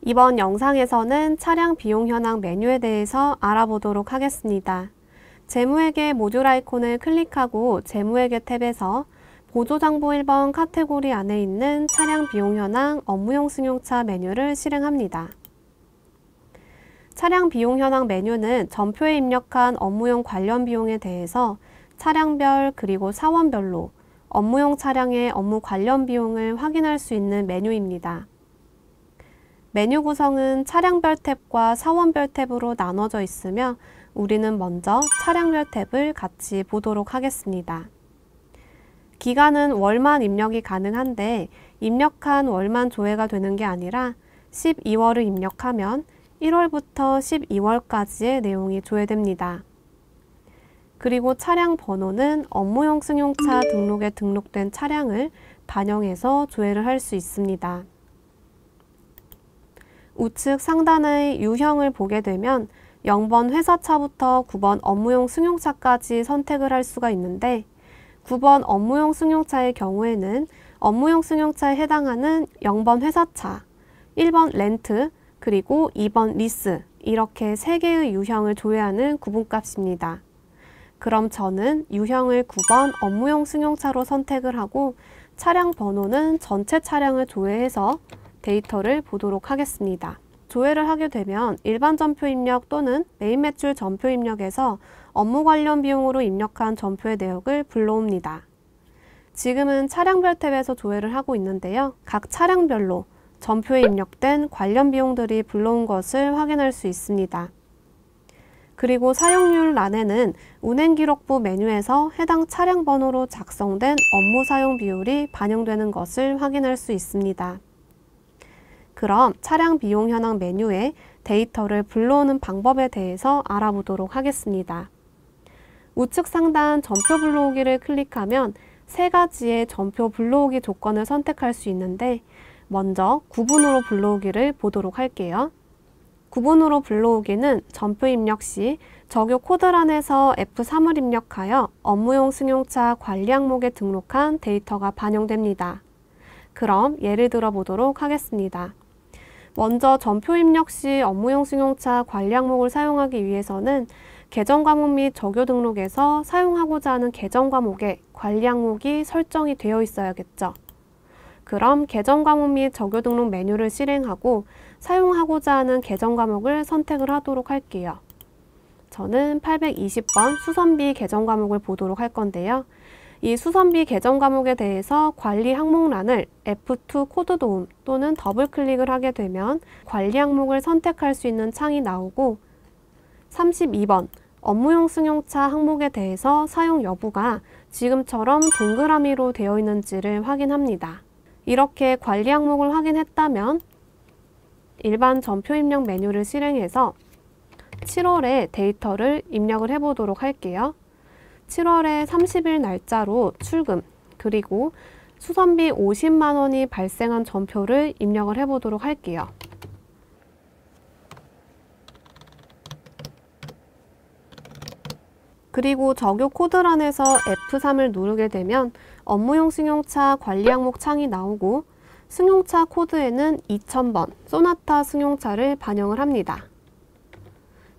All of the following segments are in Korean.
이번 영상에서는 차량 비용 현황 메뉴에 대해서 알아보도록 하겠습니다. 재무회계 모듈 아이콘을 클릭하고 재무회계 탭에서 보조정보 1번 카테고리 안에 있는 차량 비용 현황 업무용 승용차 메뉴를 실행합니다. 차량 비용 현황 메뉴는 전표에 입력한 업무용 관련 비용에 대해서 차량별 그리고 사원별로 업무용 차량의 업무 관련 비용을 확인할 수 있는 메뉴입니다. 메뉴 구성은 차량별 탭과 사원별 탭으로 나눠져 있으며 우리는 먼저 차량별 탭을 같이 보도록 하겠습니다. 기간은 월만 입력이 가능한데 입력한 월만 조회가 되는 게 아니라 12월을 입력하면 1월부터 12월까지의 내용이 조회됩니다. 그리고 차량 번호는 업무용 승용차 등록에 등록된 차량을 반영해서 조회를 할 수 있습니다. 우측 상단의 유형을 보게 되면 0번 회사차부터 9번 업무용 승용차까지 선택을 할 수가 있는데 9번 업무용 승용차의 경우에는 업무용 승용차에 해당하는 0번 회사차, 1번 렌트, 그리고 2번 리스 이렇게 3개의 유형을 조회하는 구분값입니다. 그럼 저는 유형을 9번 업무용 승용차로 선택을 하고 차량 번호는 전체 차량을 조회해서 데이터를 보도록 하겠습니다. 조회를 하게 되면 일반 전표 입력 또는 메인 매출 전표 입력에서 업무 관련 비용으로 입력한 전표의 내역을 불러옵니다. 지금은 차량별 탭에서 조회를 하고 있는데요. 각 차량별로 전표에 입력된 관련 비용들이 불러온 것을 확인할 수 있습니다. 그리고 사용률 란에는 운행기록부 메뉴에서 해당 차량 번호로 작성된 업무 사용 비율이 반영되는 것을 확인할 수 있습니다. 그럼 차량 비용 현황 메뉴에 데이터를 불러오는 방법에 대해서 알아보도록 하겠습니다. 우측 상단 전표 불러오기를 클릭하면 3가지의 전표 불러오기 조건을 선택할 수 있는데 먼저 구분으로 불러오기를 보도록 할게요. 구분으로 불러오기는 전표 입력 시 적요 코드란에서 F3을 입력하여 업무용 승용차 관리 항목에 등록한 데이터가 반영됩니다. 그럼 예를 들어 보도록 하겠습니다. 먼저 전표 입력 시 업무용 승용차 관리 항목을 사용하기 위해서는 계정 과목 및 적요 등록에서 사용하고자 하는 계정 과목에 관리 항목이 설정이 되어 있어야겠죠. 그럼 계정 과목 및 적요 등록 메뉴를 실행하고 사용하고자 하는 계정 과목을 선택을 하도록 할게요. 저는 820번 수선비 계정 과목을 보도록 할 건데요. 이 수선비 계정 과목에 대해서 관리 항목란을 F2 코드 도움 또는 더블 클릭을 하게 되면 관리 항목을 선택할 수 있는 창이 나오고 32번 업무용 승용차 항목에 대해서 사용 여부가 지금처럼 동그라미로 되어 있는지를 확인합니다. 이렇게 관리 항목을 확인했다면 일반 전표 입력 메뉴를 실행해서 7월에 데이터를 입력을 해보도록 할게요. 7월에 30일 날짜로 출금, 그리고 수선비 50만 원이 발생한 전표를 입력을 해보도록 할게요. 그리고 적요 코드란에서 F3을 누르게 되면 업무용 승용차 관리 항목 창이 나오고 승용차 코드에는 2000번 소나타 승용차를 반영을 합니다.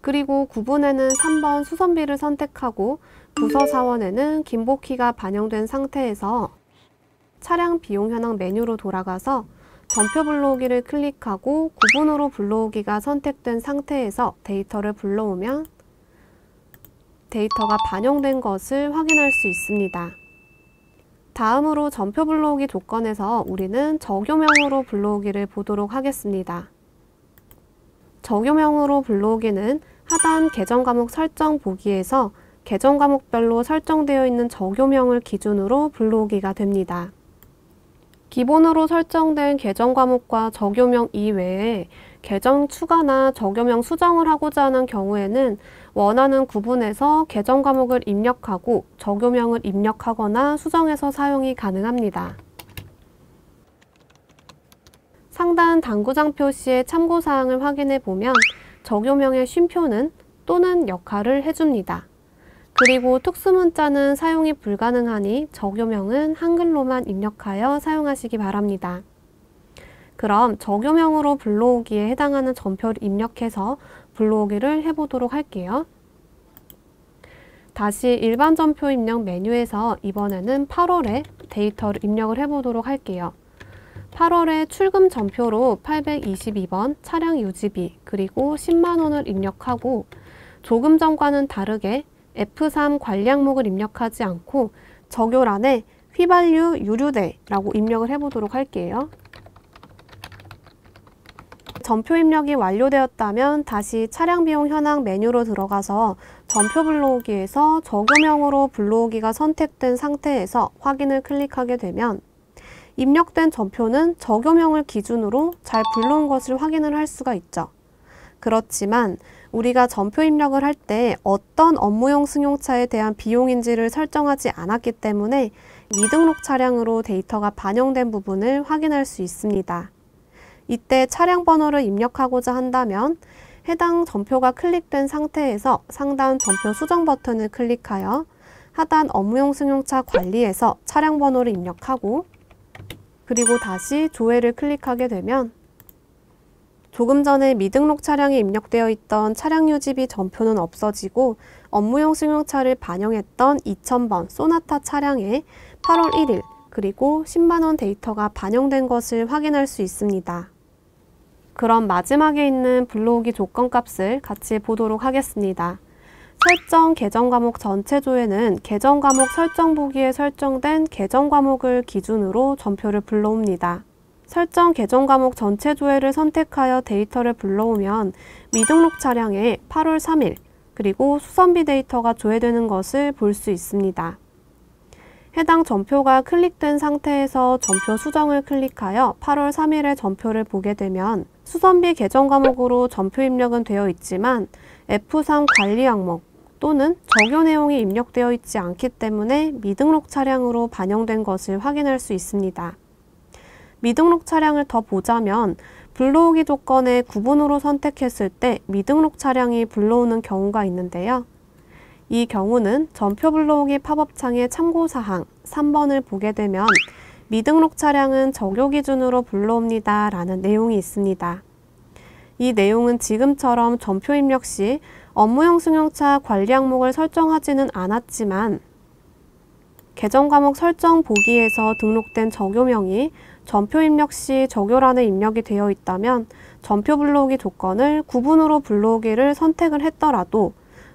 그리고 구분에는 3번 수선비를 선택하고 부서 사원에는 김복희가 반영된 상태에서 차량 비용 현황 메뉴로 돌아가서 전표 불러오기를 클릭하고 구분으로 불러오기가 선택된 상태에서 데이터를 불러오면 데이터가 반영된 것을 확인할 수 있습니다. 다음으로 전표 불러오기 조건에서 우리는 적요명으로 불러오기를 보도록 하겠습니다. 적요명으로 불러오기는 하단 계정 과목 설정 보기에서 계정 과목별로 설정되어 있는 적요명을 기준으로 불러오기가 됩니다. 기본으로 설정된 계정 과목과 적요명 이외에 계정 추가나 적요명 수정을 하고자 하는 경우에는 원하는 구분에서 계정 과목을 입력하고 적요명을 입력하거나 수정해서 사용이 가능합니다. 상단 당구장 표시의 참고사항을 확인해 보면 적요명의 쉼표는 또는 역할을 해줍니다. 그리고 특수문자는 사용이 불가능하니 적요명은 한글로만 입력하여 사용하시기 바랍니다. 그럼 적용형으로 불러오기에 해당하는 전표를 입력해서 불러오기를 해보도록 할게요. 다시 일반 전표 입력 메뉴에서 이번에는 8월에 데이터를 입력을 해보도록 할게요. 8월에 출금 전표로 822번 차량 유지비 그리고 10만원을 입력하고 조금 전과는 다르게 F3 관리 항목을 입력하지 않고 적요란에 휘발유 유류대라고 입력을 해보도록 할게요. 전표 입력이 완료되었다면 다시 차량 비용 현황 메뉴로 들어가서 전표 불러오기에서 적용형으로 불러오기가 선택된 상태에서 확인을 클릭하게 되면 입력된 전표는 적용형을 기준으로 잘 불러온 것을 확인을 할 수가 있죠. 그렇지만 우리가 전표 입력을 할 때 어떤 업무용 승용차에 대한 비용인지를 설정하지 않았기 때문에 미등록 차량으로 데이터가 반영된 부분을 확인할 수 있습니다. 이때 차량 번호를 입력하고자 한다면 해당 전표가 클릭된 상태에서 상단 전표 수정 버튼을 클릭하여 하단 업무용 승용차 관리에서 차량 번호를 입력하고 그리고 다시 조회를 클릭하게 되면 조금 전에 미등록 차량에 입력되어 있던 차량 유지비 전표는 없어지고 업무용 승용차를 반영했던 2000번 소나타 차량에 8월 1일 그리고 10만원 데이터가 반영된 것을 확인할 수 있습니다. 그럼 마지막에 있는 불러오기 조건 값을 같이 보도록 하겠습니다. 설정 계정 과목 전체 조회는 계정 과목 설정 보기에 설정된 계정 과목을 기준으로 전표를 불러옵니다. 설정 계정 과목 전체 조회를 선택하여 데이터를 불러오면 미등록 차량에 8월 3일 그리고 수선비 데이터가 조회되는 것을 볼 수 있습니다. 해당 전표가 클릭된 상태에서 전표 수정을 클릭하여 8월 3일의 전표를 보게 되면 수선비 계정 과목으로 전표 입력은 되어 있지만 F3 관리 항목 또는 적요 내용이 입력되어 있지 않기 때문에 미등록 차량으로 반영된 것을 확인할 수 있습니다. 미등록 차량을 더 보자면 불러오기 조건의 구분으로 선택했을 때 미등록 차량이 불러오는 경우가 있는데요. 이 경우는 전표 불러오기 팝업창의 참고사항 3번을 보게 되면 미등록 차량은 적요 기준으로 불러옵니다 라는 내용이 있습니다. 이 내용은 지금처럼 전표 입력 시 업무용 승용차 관리 항목을 설정하지는 않았지만 계정 과목 설정 보기에서 등록된 적요명이 전표 입력 시 적요란에 입력이 되어 있다면 전표 불러오기 조건을 구분으로 불러오기를 선택을 했더라도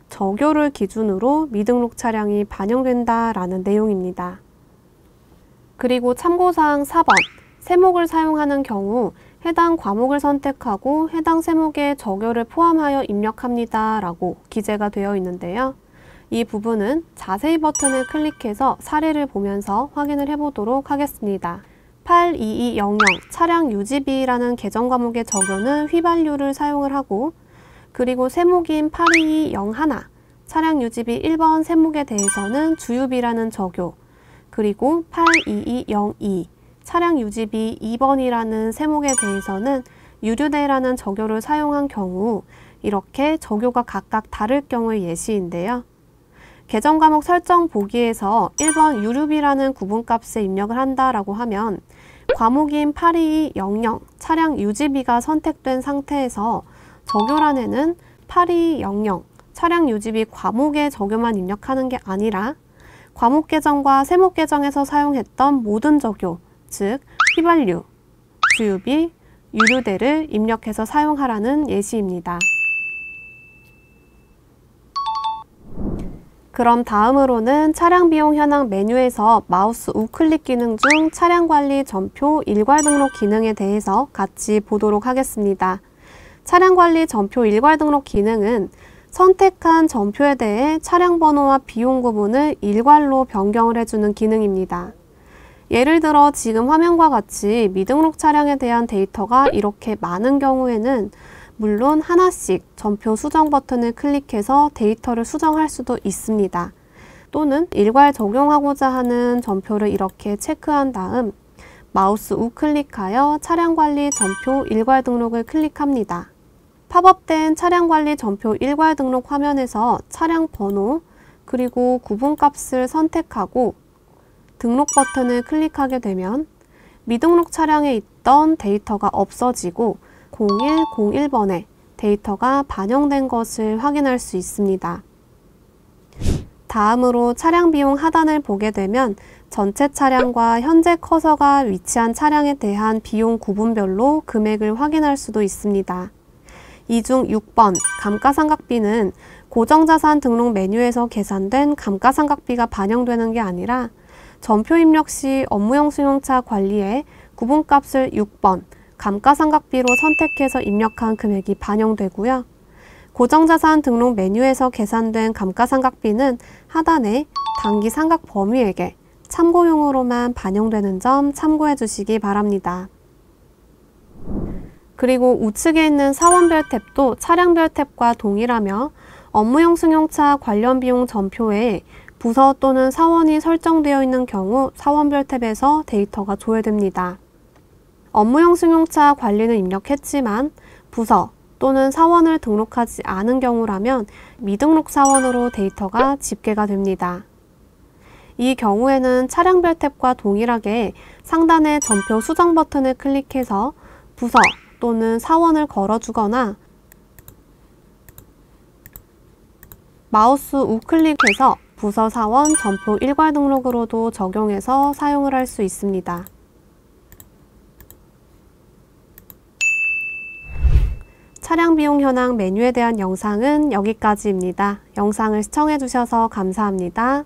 적요를 기준으로 미등록 차량이 반영된다라는 내용입니다. 그리고 참고사항 4번, 세목을 사용하는 경우 해당 과목을 선택하고 해당 세목에 적요를 포함하여 입력합니다 라고 기재가 되어 있는데요. 이 부분은 자세히 버튼을 클릭해서 사례를 보면서 확인을 해보도록 하겠습니다. 82200 차량 유지비라는 계정 과목의 적요는 휘발유를 사용을 하고 그리고 세목인 82201 차량 유지비 1번 세목에 대해서는 주유비라는 적요 그리고 82202 차량 유지비 2번이라는 세목에 대해서는 유류대라는 적요를 사용한 경우 이렇게 적요가 각각 다를 경우의 예시인데요. 계정 과목 설정 보기에서 1번 유류비라는 구분값에 입력을 한다라고 하면 과목인 82200 차량 유지비가 선택된 상태에서 적요란에는 8200 차량 유지비 과목의 적요만 입력하는 게 아니라 과목 계정과 세목 계정에서 사용했던 모든 적요, 즉 휘발유, 주유비, 유류대를 입력해서 사용하라는 예시입니다. 그럼 다음으로는 차량 비용 현황 메뉴에서 마우스 우클릭 기능 중 차량 관리 전표 일괄 등록 기능에 대해서 같이 보도록 하겠습니다. 차량 관리 전표 일괄 등록 기능은 선택한 전표에 대해 차량 번호와 비용 구분을 일괄로 변경을 해주는 기능입니다. 예를 들어 지금 화면과 같이 미등록 차량에 대한 데이터가 이렇게 많은 경우에는 물론 하나씩 전표 수정 버튼을 클릭해서 데이터를 수정할 수도 있습니다. 또는 일괄 적용하고자 하는 전표를 이렇게 체크한 다음 마우스 우클릭하여 차량 관리 전표 일괄 등록을 클릭합니다. 팝업된 차량 관리 전표 일괄 등록 화면에서 차량 번호 그리고 구분값을 선택하고 등록 버튼을 클릭하게 되면 미등록 차량에 있던 데이터가 없어지고 0101번에 데이터가 반영된 것을 확인할 수 있습니다. 다음으로 차량 비용 하단을 보게 되면 전체 차량과 현재 커서가 위치한 차량에 대한 비용 구분별로 금액을 확인할 수도 있습니다. 이 중 6번 감가상각비는 고정자산 등록 메뉴에서 계산된 감가상각비가 반영되는 게 아니라 전표 입력 시 업무용 승용차 관리에 구분값을 6번 감가상각비로 선택해서 입력한 금액이 반영되고요. 고정자산 등록 메뉴에서 계산된 감가상각비는 하단에 단기 상각 범위에게 참고용으로만 반영되는 점 참고해 주시기 바랍니다. 그리고 우측에 있는 사원별 탭도 차량별 탭과 동일하며 업무용 승용차 관련 비용 전표에 부서 또는 사원이 설정되어 있는 경우 사원별 탭에서 데이터가 조회됩니다. 업무용 승용차 관리는 입력했지만 부서 또는 사원을 등록하지 않은 경우라면 미등록 사원으로 데이터가 집계가 됩니다. 이 경우에는 차량별 탭과 동일하게 상단의 전표 수정 버튼을 클릭해서 부서 또는 사원을 걸어주거나 마우스 우클릭해서 부서 사원 전표 일괄 등록으로도 적용해서 사용을 할 수 있습니다. 차량 비용 현황 메뉴에 대한 영상은 여기까지입니다. 영상을 시청해 주셔서 감사합니다.